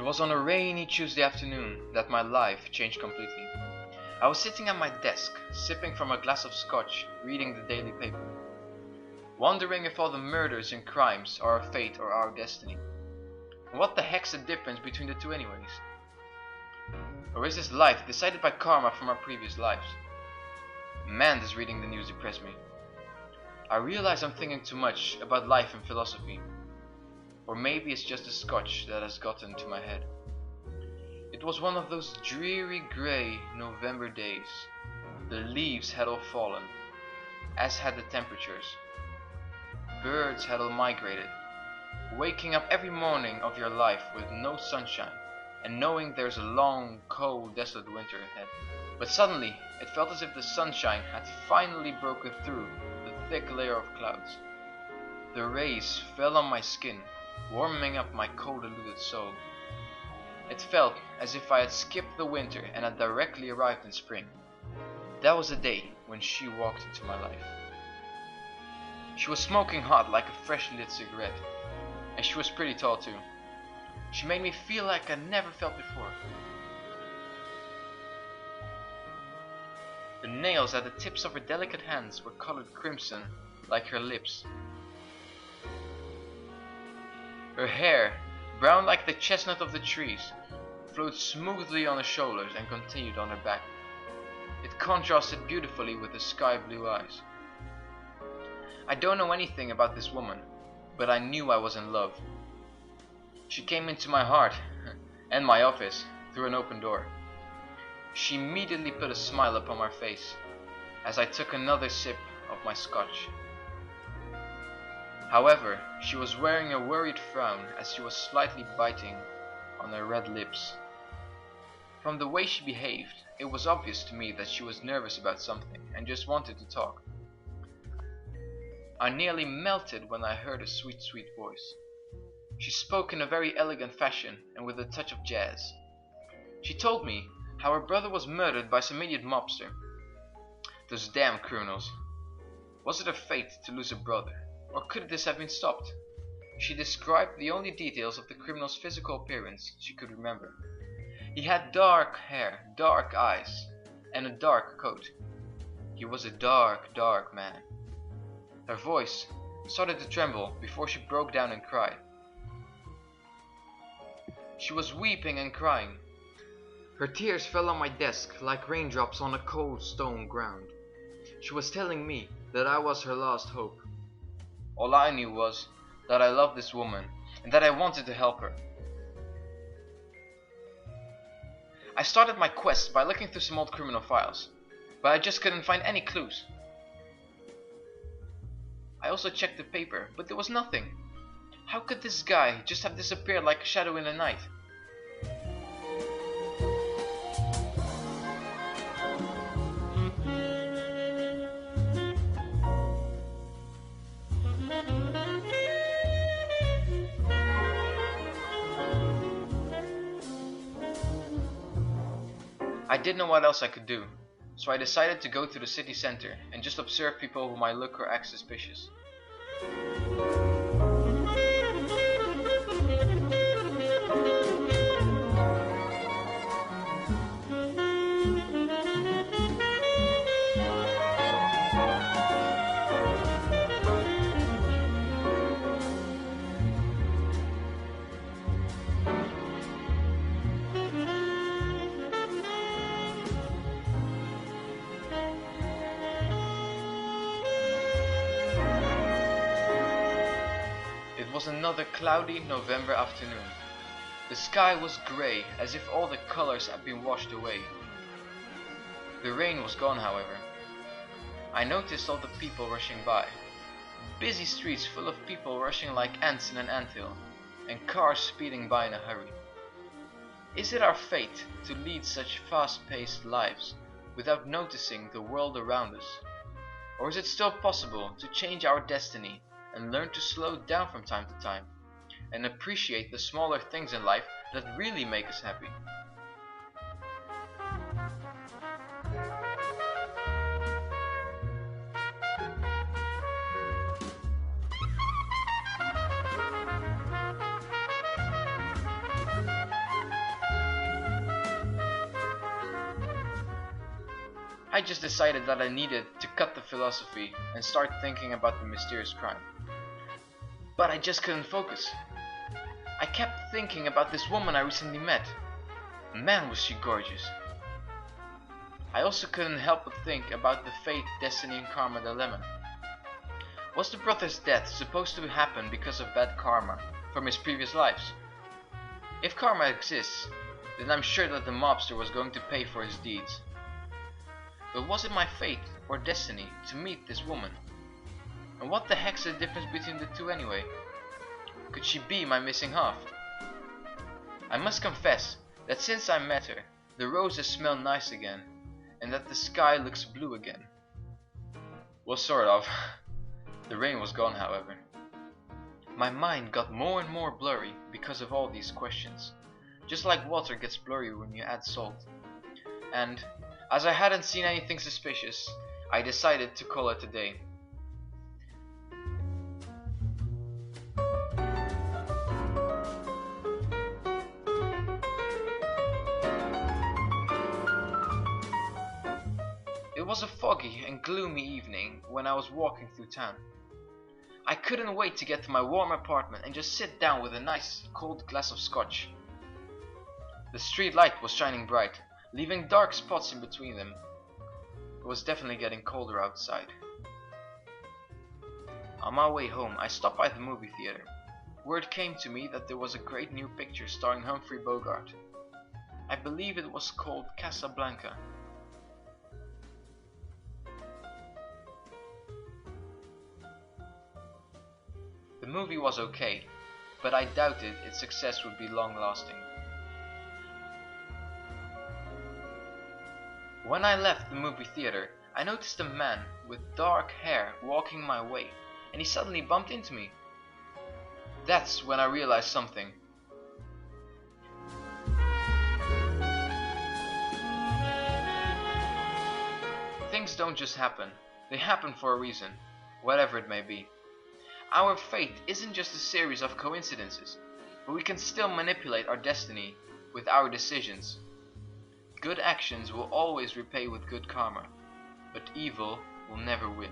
was on a rainy Tuesday afternoon that my life changed completely. I was sitting at my desk, sipping from a glass of scotch, reading the daily paper, wondering if all the murders and crimes are our fate or our destiny. And what the heck's the difference between the two anyways? Or is this life decided by karma from our previous lives? Man, does reading the news depress me. I realize I'm thinking too much about life and philosophy. Or maybe it's just the scotch that has gotten to my head. It was one of those dreary grey November days. The leaves had all fallen, as had the temperatures. Birds had all migrated, waking up every morning of your life with no sunshine and knowing there's a long, cold, desolate winter ahead. But suddenly, it felt as if the sunshine had finally broken through the thick layer of clouds. The rays fell on my skin, warming up my cold, deluded soul. It felt as if I had skipped the winter and had directly arrived in spring. That was the day when she walked into my life. She was smoking hot like a freshly lit cigarette, and she was pretty tall too. She made me feel like I never felt before. The nails at the tips of her delicate hands were colored crimson, like her lips. Her hair, brown like the chestnut of the trees, flowed smoothly on her shoulders and continued on her back. It contrasted beautifully with the sky blue eyes. I don't know anything about this woman, but I knew I was in love. She came into my heart and my office through an open door. She immediately put a smile upon my face as I took another sip of my scotch. However, she was wearing a worried frown as she was slightly biting on her red lips. From the way she behaved, it was obvious to me that she was nervous about something and just wanted to talk. I nearly melted when I heard her sweet, sweet voice. She spoke in a very elegant fashion and with a touch of jazz. She told me how her brother was murdered by some idiot mobster. Those damn criminals. Was it her fate to lose a brother, or could this have been stopped? She described the only details of the criminal's physical appearance she could remember. He had dark hair, dark eyes, and a dark coat. He was a dark, dark man. Her voice started to tremble before she broke down and cried. She was weeping and crying. Her tears fell on my desk like raindrops on a cold stone ground. She was telling me that I was her last hope. All I knew was that I loved this woman and that I wanted to help her. I started my quest by looking through some old criminal files, but I just couldn't find any clues. I also checked the paper, but there was nothing. How could this guy just have disappeared like a shadow in the night? I didn't know what else I could do, so I decided to go to the city center and just observe people who might look or act suspicious. It was another cloudy November afternoon. The sky was grey, as if all the colors had been washed away. The rain was gone, however. I noticed all the people rushing by. Busy streets full of people rushing like ants in an anthill, and cars speeding by in a hurry. Is it our fate to lead such fast-paced lives without noticing the world around us? Or is it still possible to change our destiny and learn to slow down from time to time and appreciate the smaller things in life that really make us happy? I just decided that I needed to cut the philosophy and start thinking about the mysterious crime. But I just couldn't focus. I kept thinking about this woman I recently met. Man, was she gorgeous. I also couldn't help but think about the fate, destiny and karma dilemma. Was the brother's death supposed to happen because of bad karma from his previous lives? If karma exists, then I'm sure that the mobster was going to pay for his deeds. But was it my fate or destiny to meet this woman? And what the heck's the difference between the two anyway? Could she be my missing half? I must confess that since I met her, the roses smell nice again, and that the sky looks blue again. Well, sort of. The rain was gone, however. My mind got more and more blurry because of all these questions, just like water gets blurry when you add salt. And as I hadn't seen anything suspicious, I decided to call it a day. It was a foggy and gloomy evening when I was walking through town. I couldn't wait to get to my warm apartment and just sit down with a nice cold glass of scotch. The street light was shining bright, leaving dark spots in between them. It was definitely getting colder outside. On my way home, I stopped by the movie theater. Word came to me that there was a great new picture starring Humphrey Bogart. I believe it was called Casablanca. The movie was okay, but I doubted its success would be long-lasting. When I left the movie theater, I noticed a man with dark hair walking my way, and he suddenly bumped into me. That's when I realized something. Things don't just happen, they happen for a reason, whatever it may be. Our fate isn't just a series of coincidences, but we can still manipulate our destiny with our decisions. Good actions will always repay with good karma, but evil will never win.